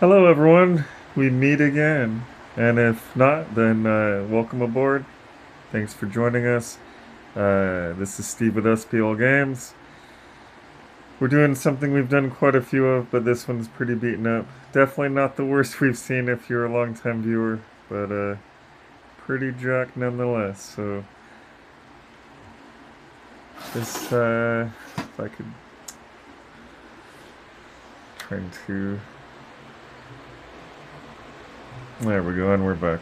Hello, everyone. We meet again. And if not, then welcome aboard. Thanks for joining us. This is Steve with SBL Games. We're doing something we've done quite a few of, but this one's pretty beaten up. Definitely not the worst we've seen if you're a long-time viewer, but pretty jacked nonetheless. So, this, if I could trying to. There we go, and we're back.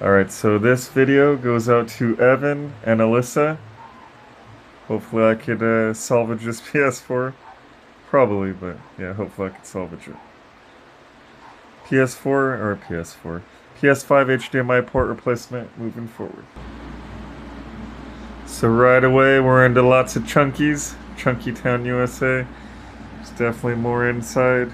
Alright, so this video goes out to Evan and Alyssa. Hopefully I could salvage this PS4. Probably, but yeah, hopefully I could salvage it. PS5 HDMI port replacement moving forward. So right away we're into lots of chunkies. Chunky Town, USA. There's definitely more inside.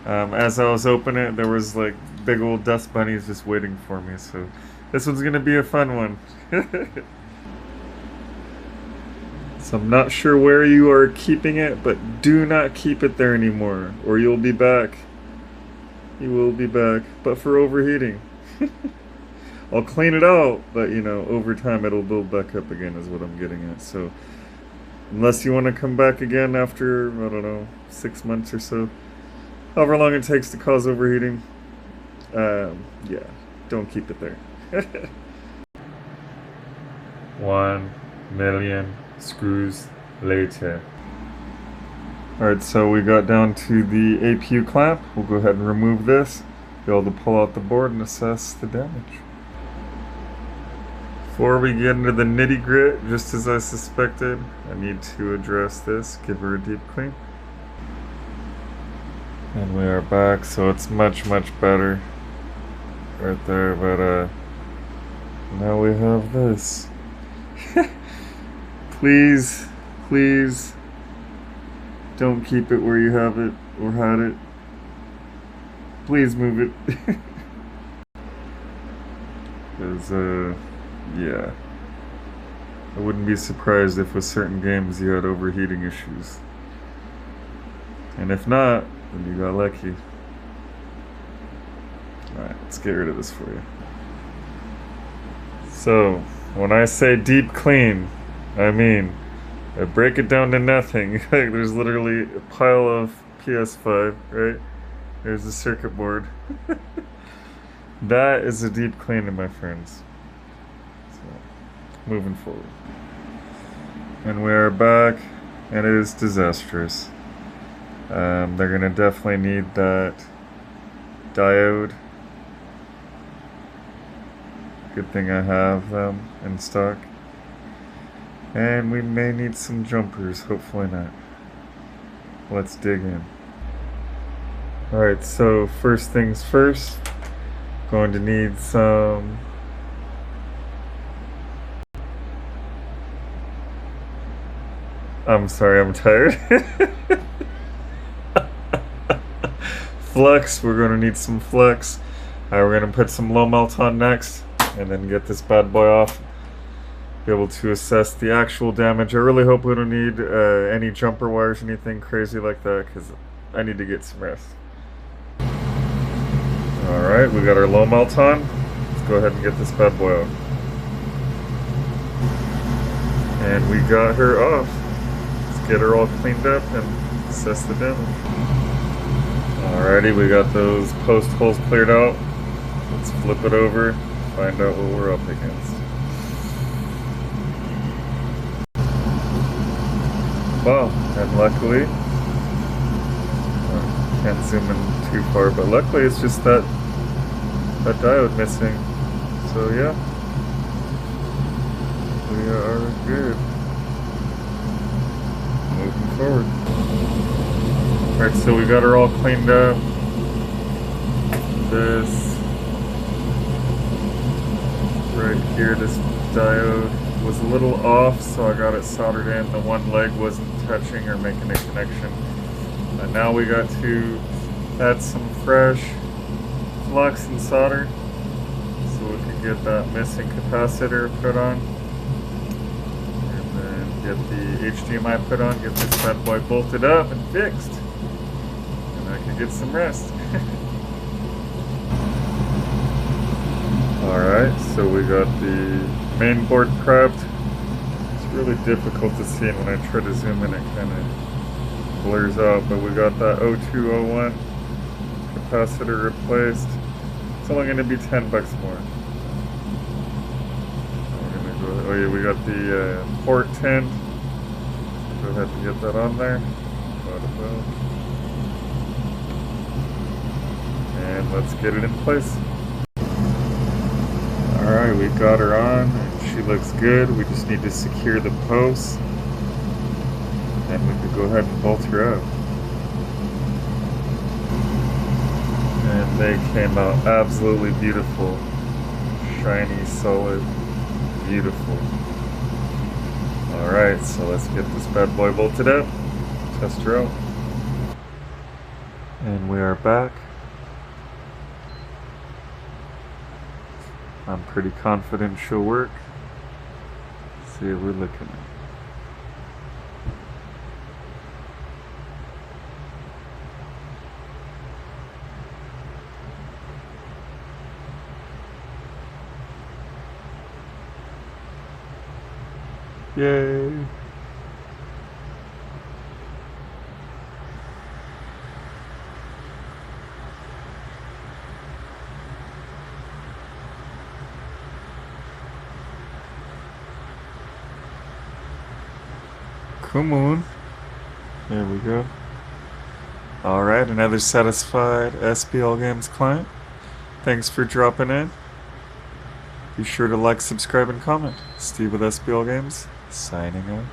As I was opening it, there was like big old dust bunnies just waiting for me, so this one's gonna be a fun one. So I'm not sure where you are keeping it, but do not keep it there anymore, or you'll be back. You will be back, but for overheating. I'll clean it out, but you know, over time it'll build back up again is what I'm getting at. So unless you want to come back again after, I don't know, 6 months or so, however long it takes to cause overheating, yeah, don't keep it there. 1,000,000 screws later. Alright, so we got down to the APU clamp. We'll go ahead and remove this, be able to pull out the board and assess the damage. Before we get into the nitty grit, just as I suspected, I need to address this, give her a deep clean. And we are back, so it's much better right there, but now we have this. Please don't keep it where you have it or had it. Please move it. Because yeah, I wouldn't be surprised if with certain games you had overheating issues, and if not, then you got lucky. Alright, let's get rid of this for you. So, when I say deep clean, I mean, I break it down to nothing. There's literally a pile of PS5, right? There's the circuit board. That is a deep cleaning, my friends. So, moving forward. And we are back, and it is disastrous. They're gonna definitely need that diode. Good thing I have them in stock. And we may need some jumpers, hopefully not. Let's dig in. Alright, so first things first, going to need some I'm sorry, I'm tired. Flux, we're going to need some flux. We're going to put some low melt on next, and then get this bad boy off. Be able to assess the actual damage. I really hope we don't need any jumper wires, anything crazy like that, because I need to get some rest. Alright, we got our low melt on. Let's go ahead and get this bad boy off. And we got her off. Let's get her all cleaned up and assess the damage. Alrighty, we got those post holes cleared out. Let's flip it over, find out what we're up against. Wow, and luckily, can't zoom in too far, but luckily it's just that diode missing. So yeah, we are good. Moving forward. Alright, so we got her all cleaned up. This right here, this diode was a little off, so I got it soldered in. The one leg wasn't touching or making a connection. And now we got to add some fresh flux and solder so we can get that missing capacitor put on. And then get the HDMI put on, get this bad boy bolted up and fixed. And I can get some rest. Alright, so we got the main board prepped. It's really difficult to see, and when I try to zoom in it kind of blurs out, but we got that 0201 capacitor replaced. It's only going to be $10 more. Oh yeah, we got the port tin. Go ahead and get that on there. And let's get it in place. Alright, we got her on, and she looks good. We just need to secure the posts, and we could go ahead and bolt her out. And they came out absolutely beautiful. Shiny, solid, beautiful. Alright, so let's get this bad boy bolted up, test her out. And we are back. I'm pretty confident she'll work. Let's see what we're looking at. Yay! Come on. There we go. Alright, another satisfied SBL Games client. Thanks for dropping in. Be sure to like, subscribe, and comment. Steve with SBL Games, signing out.